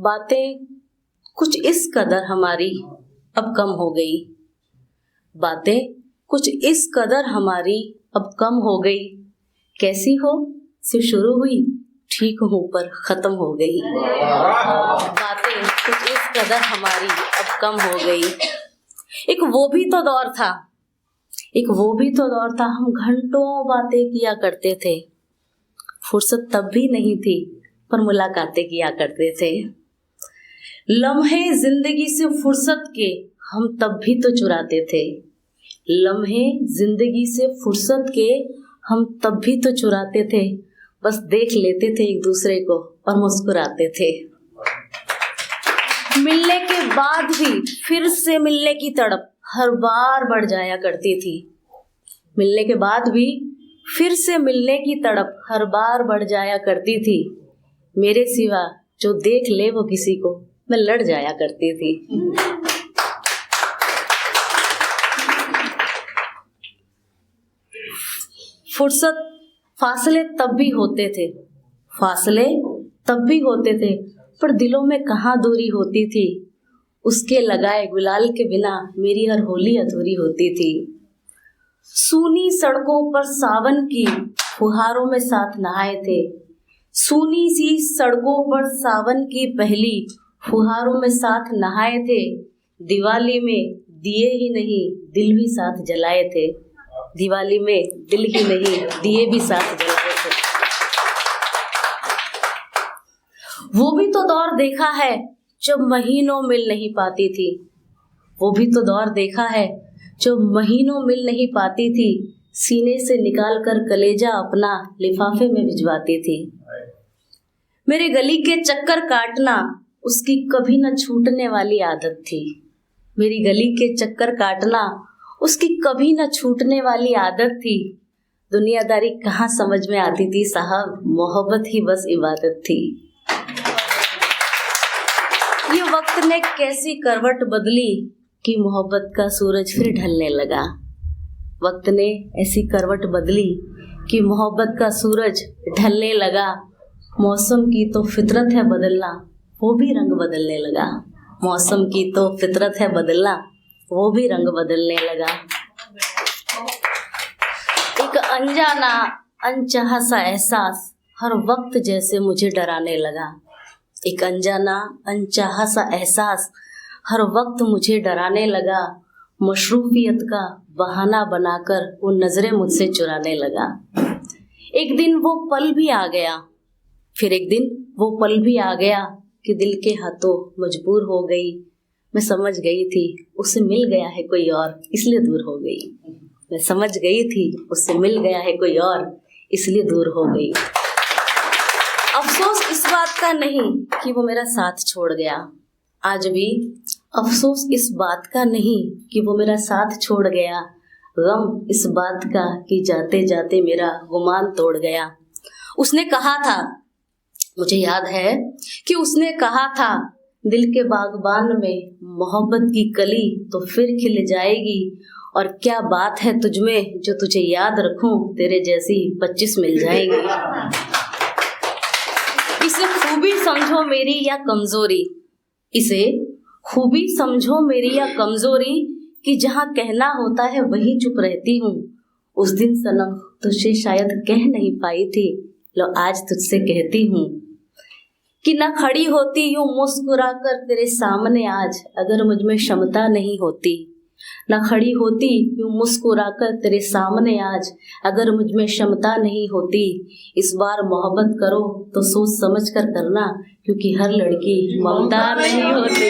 बातें कुछ इस कदर हमारी अब कम हो गई, बातें कुछ इस कदर हमारी अब कम हो गई। कैसी हो से शुरू हुई, ठीक हूँ पर खत्म हो गई। बातें कुछ इस कदर हमारी अब कम हो गई। एक वो भी तो दौर था, एक वो भी तो दौर था, हम घंटों बातें किया करते थे। फुर्सत तब भी नहीं थी पर मुलाकातें किया करते थे। लम्हे जिंदगी से फुर्सत के हम तब भी तो चुराते थे। लम्हे जिंदगी से फुर्सत के हम तब भी तो चुराते थे। बस देख लेते थे एक दूसरे को और मुस्कुराते थे। मिलने के बाद भी फिर से मिलने की तड़प हर बार बढ़ जाया करती थी। मिलने के बाद भी फिर से मिलने की तड़प हर बार बढ़ जाया करती थी। मेरे सिवा जो देख ले वो किसी को, मैं लड़ जाया करती थी। फुर्सत फासले तब भी होते थे, फासले तब भी होते थे, पर दिलों में कहाँ दूरी होती थी। उसके लगाए गुलाल के बिना मेरी हर होली अधूरी होती थी। सूनी सड़कों पर सावन की फुहारों में साथ नहाए थे। सूनी सी सड़कों पर सावन की पहली फुहारों में साथ नहाए थे। दिवाली में दिए ही नहीं दिल भी साथ जलाए थे। दिवाली में दिल ही नहीं दिए भी साथ जलाए थे। वो भी तो दौर देखा है जब महीनों मिल नहीं पाती थी। वो भी तो दौर देखा है जब महीनों मिल नहीं पाती थी। सीने से निकाल कर कलेजा अपना लिफाफे में भिजवाती थी। मेरे गली के चक्कर काटना उसकी कभी न छूटने वाली आदत थी। मेरी गली के चक्कर काटना उसकी कभी न छूटने वाली आदत थी। दुनियादारी कहाँ समझ में आती थी साहब, मोहब्बत ही बस इबादत थी। ये वक्त ने कैसी करवट बदली कि मोहब्बत का सूरज फिर ढलने लगा। वक्त ने ऐसी करवट बदली कि मोहब्बत का सूरज ढलने लगा। मौसम की तो फितरत है बदलना, वो भी रंग बदलने लगा। मौसम की तो फितरत है बदलना, वो भी रंग बदलने लगा। एक अनजाना अनचाहा सा एहसास हर वक्त जैसे मुझे डराने लगा। एक अनजाना अनचाहा सा एहसास हर वक्त मुझे डराने लगा। मशरूफियत का बहाना बनाकर वो नजरें मुझसे चुराने लगा। एक दिन वो पल भी आ गया, फिर एक दिन वो पल भी आ गया कि दिल के हाथों मजबूर हो गई। मैं समझ गई थी उससे मिल गया है कोई और, इसलिए दूर हो गई। मैं समझ गई थी उससे मिल गया है कोई और, इसलिए दूर हो गई। अफसोस इस बात का नहीं कि वो मेरा साथ छोड़ गया। आज भी अफसोस इस बात का नहीं कि वो मेरा साथ छोड़ गया। गम इस बात का कि जाते जाते मेरा गुमान तोड़ गया। उसने कहा था, मुझे याद है कि उसने कहा था, दिल के बागबान में मोहब्बत की कली तो फिर खिल जाएगी। और क्या बात है तुझमें जो तुझे याद रखूं, तेरे जैसी 25 मिल जाएगी। इसे खूबी समझो मेरी या कमजोरी, इसे खूबी समझो मेरी या कमजोरी कि जहाँ कहना होता है वही चुप रहती हूँ। उस दिन सनम तुझसे शायद कह नहीं पाई थी, लो आज तुझसे कहती हूँ कि न खड़ी होती यूं मुस्कुरा कर तेरे सामने आज, अगर मुझ में क्षमता नहीं होती। न खड़ी होती यूं मुस्कुरा कर तेरे सामने आज, अगर मुझ में क्षमता नहीं होती। इस बार मोहब्बत करो तो सोच समझ कर करना, क्योंकि हर लड़की ममता नहीं होती।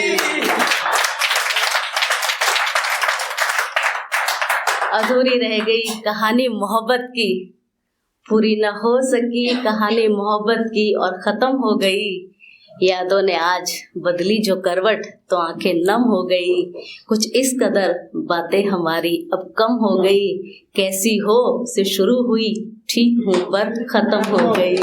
अधूरी रह गई कहानी मोहब्बत की, पूरी न हो सकी कहानी मोहब्बत की और खत्म हो गई। यादों ने आज बदली जो करवट तो आंखें नम हो गई। कुछ इस कदर बातें हमारी अब कम हो गई। कैसी हो से शुरू हुई, ठीक हूँ पर खत्म हो गई।